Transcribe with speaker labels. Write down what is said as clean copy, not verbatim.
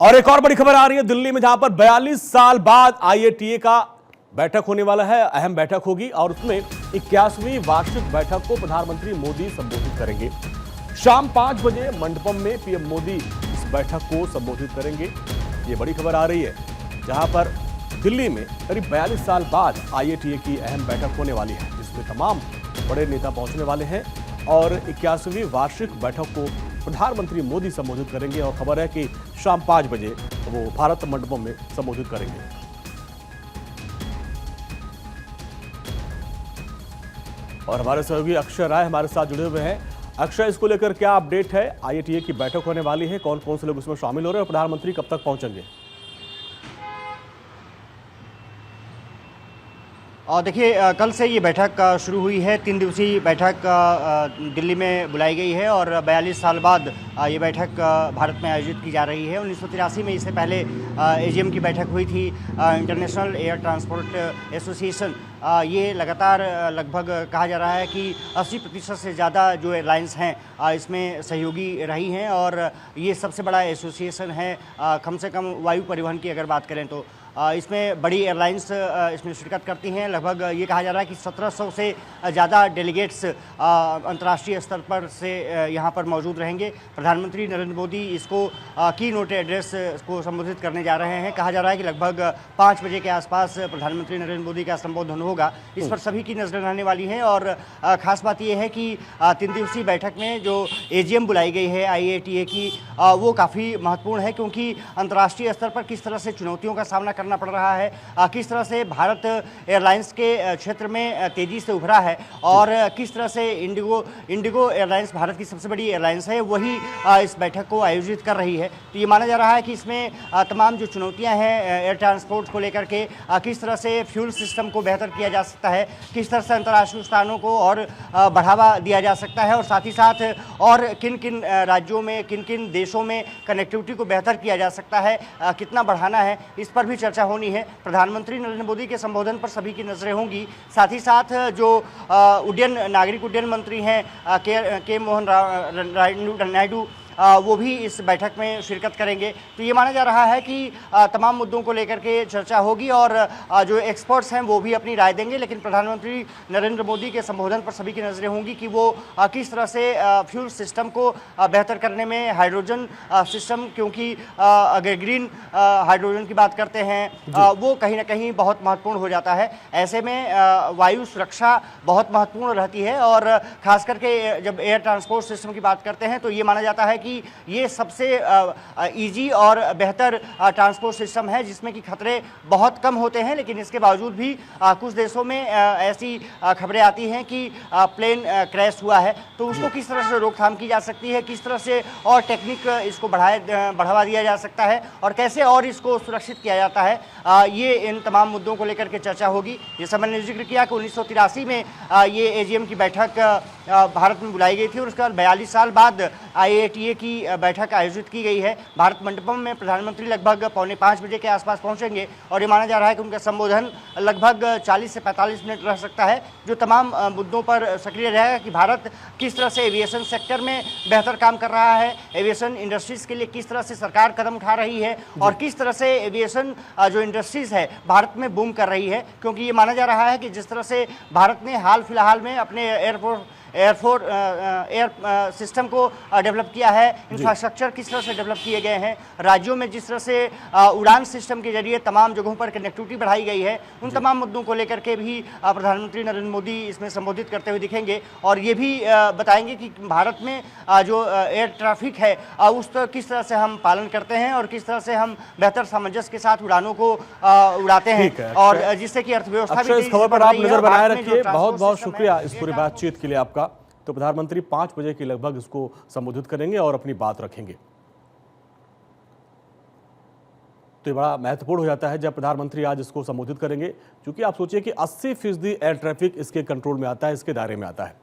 Speaker 1: और एक और बड़ी खबर आ रही है दिल्ली में, जहां पर 42 साल बाद IATA का बैठक होने वाला है। अहम बैठक होगी और उसमें 81वीं वार्षिक बैठक को प्रधानमंत्री मोदी संबोधित करेंगे। शाम 5 बजे मंडपम में पीएम मोदी इस बैठक को संबोधित करेंगे। ये बड़ी खबर आ रही है, जहां पर दिल्ली में करीब 42 साल बाद IATA की अहम बैठक होने वाली है, जिसमें तमाम बड़े नेता पहुंचने वाले हैं और 81वीं वार्षिक बैठक को प्रधानमंत्री मोदी संबोधित करेंगे। और खबर है कि शाम 5 बजे वो भारत मंडपम में संबोधित करेंगे। और हमारे सहयोगी अक्षय राय हमारे साथ जुड़े हुए हैं। अक्षय, इसको लेकर क्या अपडेट है? IATA की बैठक होने वाली है, कौन कौन से लोग इसमें शामिल हो रहे हैं और प्रधानमंत्री कब तक पहुंचेंगे?
Speaker 2: और देखिए, कल से ये बैठक शुरू हुई है। 3 दिवसीय बैठक दिल्ली में बुलाई गई है और 42 साल बाद ये बैठक भारत में आयोजित की जा रही है। 1983 में इससे पहले AGM की बैठक हुई थी। इंटरनेशनल एयर ट्रांसपोर्ट एसोसिएशन, ये लगातार लगभग कहा जा रहा है कि 80% से ज़्यादा जो एयरलाइंस हैं इसमें सहयोगी रही हैं और ये सबसे बड़ा एसोसिएशन है। कम से कम वायु परिवहन की अगर बात करें तो इसमें बड़ी एयरलाइंस इसमें शिरकत करती हैं। लगभग ये कहा जा रहा है कि 1700 से ज़्यादा डेलीगेट्स अंतर्राष्ट्रीय स्तर पर से यहाँ पर मौजूद रहेंगे। प्रधानमंत्री नरेंद्र मोदी इसको की नोट एड्रेस को संबोधित करने जा रहे हैं। कहा जा रहा है कि लगभग 5 बजे के आसपास प्रधानमंत्री नरेंद्र मोदी का संबोधन होगा। इस पर सभी की नज़रें रहने वाली हैं और ख़ास बात यह है कि 3 दिवसीय बैठक में जो AGM बुलाई गई है IATA की, वो काफ़ी महत्वपूर्ण है, क्योंकि अंतर्राष्ट्रीय स्तर पर किस तरह से चुनौतियों का सामना करना पड़ रहा है, किस तरह से भारत एयरलाइंस के क्षेत्र में तेजी से उभरा है और किस तरह से इंडिगो एयरलाइंस भारत की सबसे बड़ी एयरलाइंस है, वही इस बैठक को आयोजित कर रही है। तो ये माना जा रहा है कि इसमें तमाम जो चुनौतियां हैं एयर ट्रांसपोर्ट को लेकर के, किस तरह से फ्यूल सिस्टम को बेहतर किया जा सकता है, किस तरह से अंतर्राष्ट्रीय उड़ानों को और बढ़ावा दिया जा सकता है और साथ ही साथ और किन किन राज्यों में, किन किन देशों में कनेक्टिविटी को बेहतर किया जा सकता है, कितना बढ़ाना है, इस पर भी चर्चा होनी है। प्रधानमंत्री नरेंद्र मोदी के संबोधन पर सभी की नजरें होंगी। साथ ही साथ जो नागरिक उड्डयन मंत्री हैं के मोहन नायडू, वो भी इस बैठक में शिरकत करेंगे। तो ये माना जा रहा है कि तमाम मुद्दों को लेकर के चर्चा होगी और जो एक्सपर्ट्स हैं वो भी अपनी राय देंगे। लेकिन प्रधानमंत्री नरेंद्र मोदी के संबोधन पर सभी की नज़रें होंगी कि वो किस तरह से फ्यूल सिस्टम को बेहतर करने में, हाइड्रोजन सिस्टम, क्योंकि अगर ग्रीन हाइड्रोजन की बात करते हैं वो कहीं ना कहीं बहुत महत्वपूर्ण हो जाता है। ऐसे में वायु सुरक्षा बहुत महत्वपूर्ण रहती है और ख़ास करके जब एयर ट्रांसपोर्ट सिस्टम की बात करते हैं तो ये माना जाता है कि ये सबसे इजी और बेहतर ट्रांसपोर्ट सिस्टम है, जिसमें कि खतरे बहुत कम होते हैं। लेकिन इसके बावजूद भी कुछ देशों में ऐसी खबरें आती हैं कि प्लेन क्रैश हुआ है, तो उसको किस तरह से रोकथाम की जा सकती है, किस तरह से और टेक्निक इसको बढ़ावा दिया जा सकता है और कैसे और इसको सुरक्षित किया जाता है, ये इन तमाम मुद्दों को लेकर के चर्चा होगी। जैसा मैंने जिक्र किया कि 1983 में ये AGM की बैठक भारत में बुलाई गई थी और उसके बाद 42 साल बाद IATA की बैठक आयोजित की गई है। भारत मंडपम में प्रधानमंत्री लगभग 4:45 बजे के आसपास पहुंचेंगे और ये माना जा रहा है कि उनका संबोधन लगभग 40 से 45 मिनट रह सकता है, जो तमाम मुद्दों पर सक्रिय रहेगा कि भारत किस तरह से एविएशन सेक्टर में बेहतर काम कर रहा है, एविएशन इंडस्ट्रीज के लिए किस तरह से सरकार कदम उठा रही है और किस तरह से एविएशन जो इंडस्ट्रीज है भारत में बूम कर रही है। क्योंकि ये माना जा रहा है कि जिस तरह से भारत ने हाल फिलहाल में अपने एयर सिस्टम को डेवलप किया है, इंफ्रास्ट्रक्चर किस तरह से डेवलप किए गए हैं, राज्यों में जिस तरह से उड़ान सिस्टम के जरिए तमाम जगहों पर कनेक्टिविटी बढ़ाई गई है, उन तमाम मुद्दों को लेकर के भी प्रधानमंत्री नरेंद्र मोदी इसमें संबोधित करते हुए दिखेंगे और ये भी बताएंगे कि भारत में जो एयर ट्रैफिक है उसका किस तरह से हम पालन करते हैं और किस तरह से हम बेहतर सामंजस्य के साथ उड़ानों को उड़ाते हैं और जिससे कि अर्थव्यवस्था भी।
Speaker 1: इस खबर पर आप नजर बनाए रखिए। बहुत बहुत शुक्रिया इस पूरी बातचीत के लिए आपका। तो प्रधानमंत्री 5 बजे के लगभग इसको संबोधित करेंगे और अपनी बात रखेंगे। तो ये बड़ा महत्वपूर्ण हो जाता है जब प्रधानमंत्री आज इसको संबोधित करेंगे, क्योंकि आप सोचिए कि 80% एयर ट्रैफिक इसके कंट्रोल में आता है, इसके दायरे में आता है।